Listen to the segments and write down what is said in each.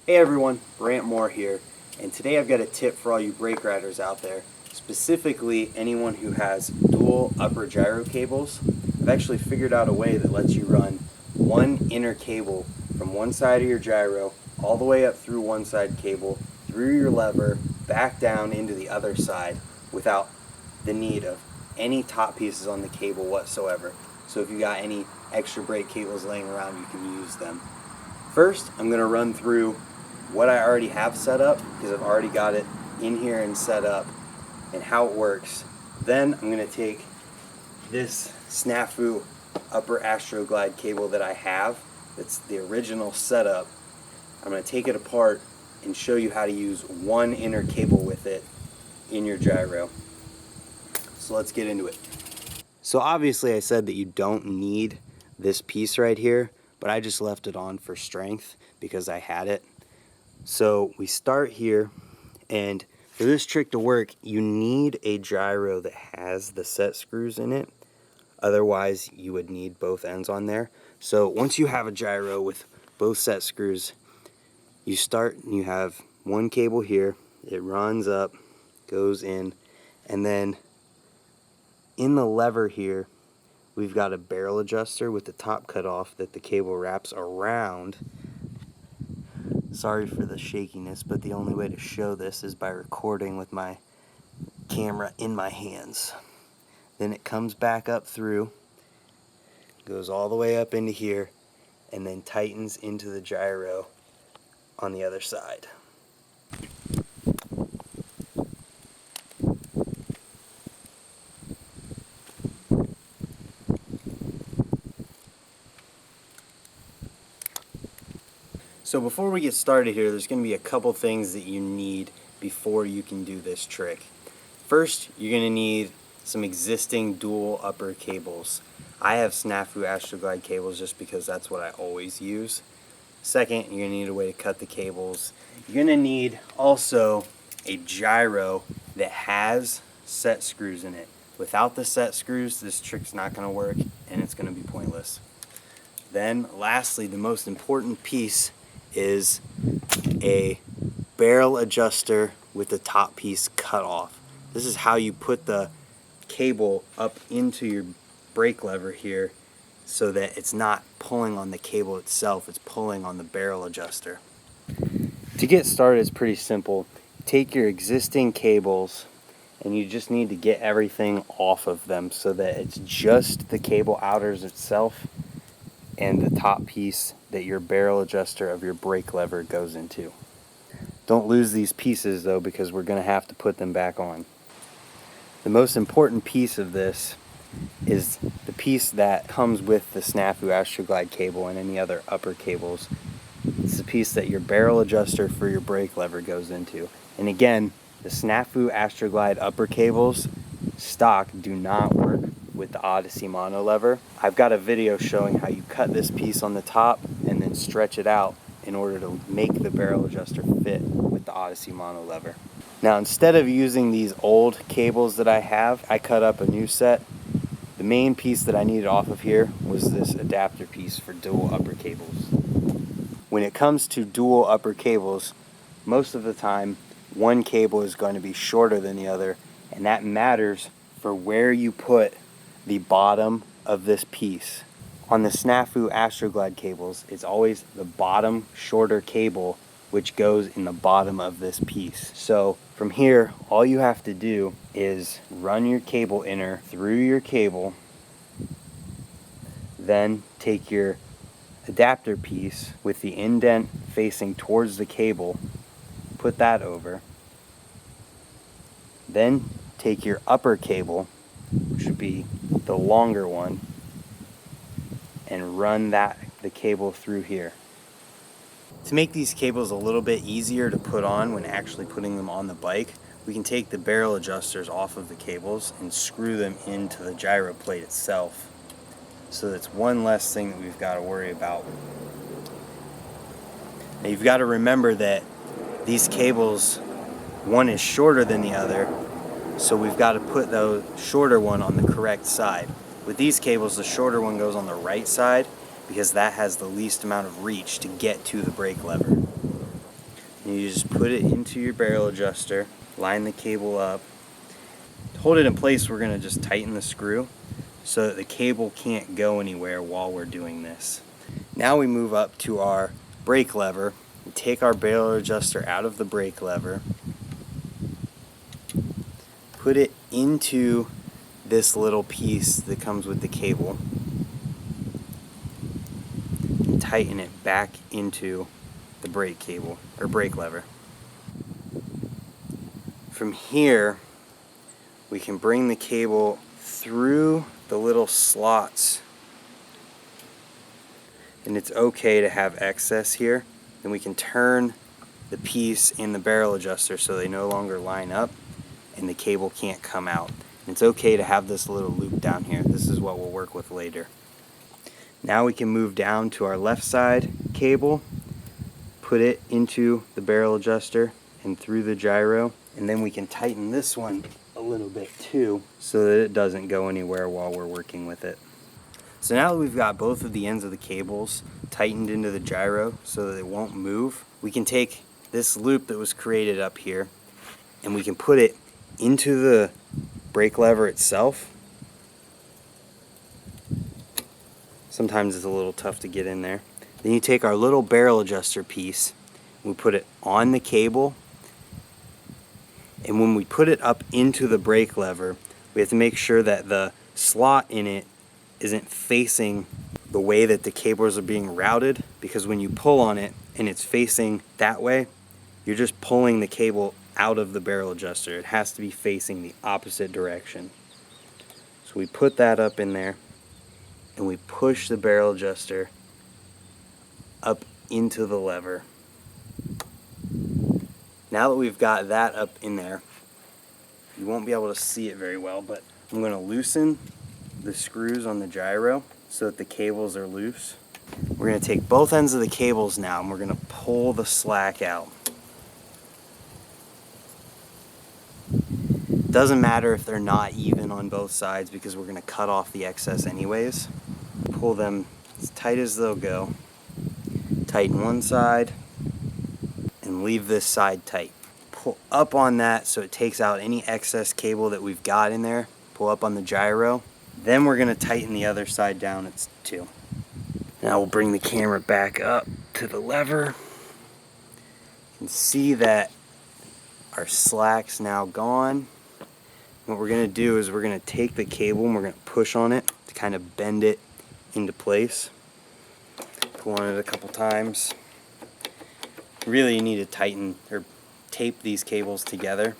Hey everyone, Brant Moore here, and today I've got a tip for all you brake riders out there, specifically anyone who has dual upper gyro cables. I've actually figured out a way that lets you run one inner cable from one side of your gyro all the way up through one side cable, through your lever, back down into the other side without the need of any top pieces on the cable whatsoever. So if you got any extra brake cables laying around, you can use them. First, I'm going to run through what I already have set up, because I've already got it in here and set up, and how it works. Then I'm going to take this Snafu upper Astroglide cable that I have, that's the original setup. I'm going to take it apart and show you how to use one inner cable with it in your gyro. So let's get into it. So obviously I said that you don't need this piece right here, but I just left it on for strength because I had it. So we start here, and for this trick to work, you need a gyro that has the set screws in it. Otherwise, you would need both ends on there. So once you have a gyro with both set screws, you start and you have one cable here. It runs up, goes in, and then in the lever here, we've got a barrel adjuster with the top cut off that the cable wraps around. Sorry for the shakiness, but the only way to show this is by recording with my camera in my hands. Then it comes back up through, goes all the way up into here, and then tightens into the gyro on the other side. So before we get started here, there's going to be a couple things that you need before you can do this trick. First, you're going to need some existing dual upper cables. I have Snafu Astroglide cables just because that's what I always use. Second, you're going to need a way to cut the cables. You're going to need also a gyro that has set screws in it. Without the set screws, this trick's not going to work and it's going to be pointless. Then lastly, the most important piece is a barrel adjuster with the top piece cut off. This is how you put the cable up into your brake lever here so that it's not pulling on the cable itself, it's pulling on the barrel adjuster. To get started, it's pretty simple. Take your existing cables and you just need to get everything off of them so that it's just the cable outers itself and the top piece that your barrel adjuster of your brake lever goes into. Don't lose these pieces though, because we're going to have to put them back on. The most important piece of this is the piece that comes with the Snafu Astroglide cable and any other upper cables. It's the piece that your barrel adjuster for your brake lever goes into. And again, the Snafu Astroglide upper cables stock do not work with the Odyssey mono lever. I've got a video showing how you cut this piece on the top and then stretch it out in order to make the barrel adjuster fit with the Odyssey mono lever. Now, instead of using these old cables that I have, I cut up a new set. The main piece that I needed off of here was this adapter piece for dual upper cables. When it comes to dual upper cables, most of the time one cable is going to be shorter than the other, and that matters for where you put the bottom of this piece. On the Snafu Astroglide cables, it's always the bottom shorter cable which goes in the bottom of this piece. So from here, all you have to do is run your cable inner through your cable, then take your adapter piece with the indent facing towards the cable, put that over, then take your upper cable, which would be the longer one, and run the cable through here. To make these cables a little bit easier to put on when actually putting them on the bike, we can take the barrel adjusters off of the cables and screw them into the gyro plate itself. So that's one less thing that we've got to worry about. Now you've got to remember that these cables, one is shorter than the other, so we've got to put the shorter one on the correct side. With these cables, the shorter one goes on the right side because that has the least amount of reach to get to the brake lever. And you just put it into your barrel adjuster, line the cable up. To hold it in place, we're going to just tighten the screw so that the cable can't go anywhere while we're doing this. Now we move up to our brake lever. We take our barrel adjuster out of the brake lever, put it into this little piece that comes with the cable, and tighten it back into the brake cable or brake lever. From here, we can bring the cable through the little slots, and it's okay to have excess here. Then we can turn the piece in the barrel adjuster so they no longer line up and the cable can't come out. And it's okay to have this little loop down here. This is what we'll work with later. Now we can move down to our left side cable, put it into the barrel adjuster and through the gyro, and then we can tighten this one a little bit too so that it doesn't go anywhere while we're working with it. So now that we've got both of the ends of the cables tightened into the gyro so that it won't move, we can take this loop that was created up here and we can put it into the brake lever itself. Sometimes it's a little tough to get in there. Then you take our little barrel adjuster piece, we put it on the cable, and when we put it up into the brake lever, we have to make sure that the slot in it isn't facing the way that the cables are being routed, because when you pull on it and it's facing that way, you're just pulling the cable out of the barrel adjuster. It has to be facing the opposite direction. So we put that up in there and we push the barrel adjuster up into the lever. Now that we've got that up in there, you won't be able to see it very well, but I'm going to loosen the screws on the gyro so that the cables are loose. We're going to take both ends of the cables now and we're going to pull the slack out. Doesn't matter if they're not even on both sides because we're going to cut off the excess anyways. Pull them as tight as they'll go. Tighten one side and leave this side tight. Pull up on that so it takes out any excess cable that we've got in there. Pull up on the gyro. Then we're going to tighten the other side down too. Now we'll bring the camera back up to the lever. You can see that our slack's now gone. What we're going to do is we're going to take the cable and we're going to push on it to kind of bend it into place. Pull on it a couple times. Really, you need to tighten or tape these cables together.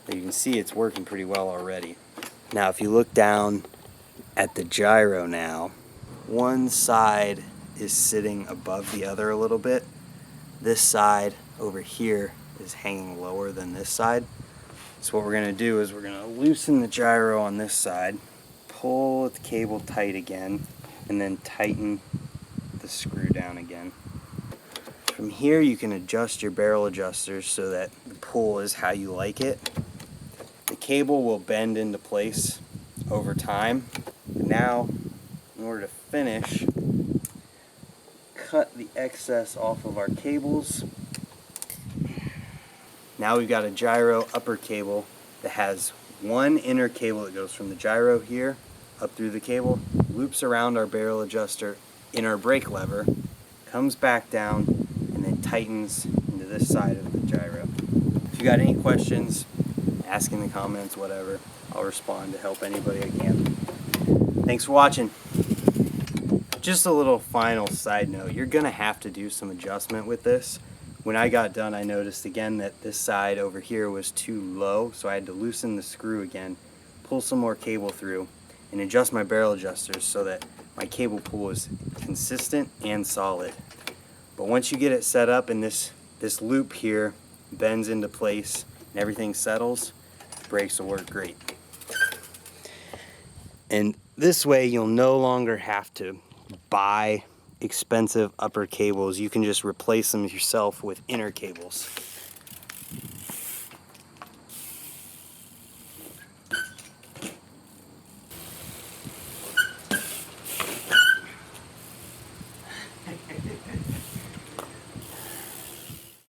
But you can see it's working pretty well already. Now if you look down at the gyro now, one side is sitting above the other a little bit. This side over here is hanging lower than this side. So what we're going to do is we're going to loosen the gyro on this side, pull the cable tight again, and then tighten the screw down again. From here you can adjust your barrel adjusters so that the pull is how you like it. The cable will bend into place over time. Now, in order to finish, cut the excess off of our cables. Now we've got a gyro upper cable that has one inner cable that goes from the gyro here up through the cable, loops around our barrel adjuster in our brake lever, comes back down, and then tightens into this side of the gyro. If you got any questions, ask in the comments, whatever. I'll respond to help anybody I can. Thanks for watching. Just a little final side note, you're gonna have to do some adjustment with this. When I got done, I noticed again that this side over here was too low, so I had to loosen the screw again, pull some more cable through, and adjust my barrel adjusters so that my cable pull was consistent and solid. But once you get it set up and this loop here bends into place and everything settles, brakes will work great. And this way you'll no longer have to buy expensive upper cables. You can just replace them yourself with inner cables.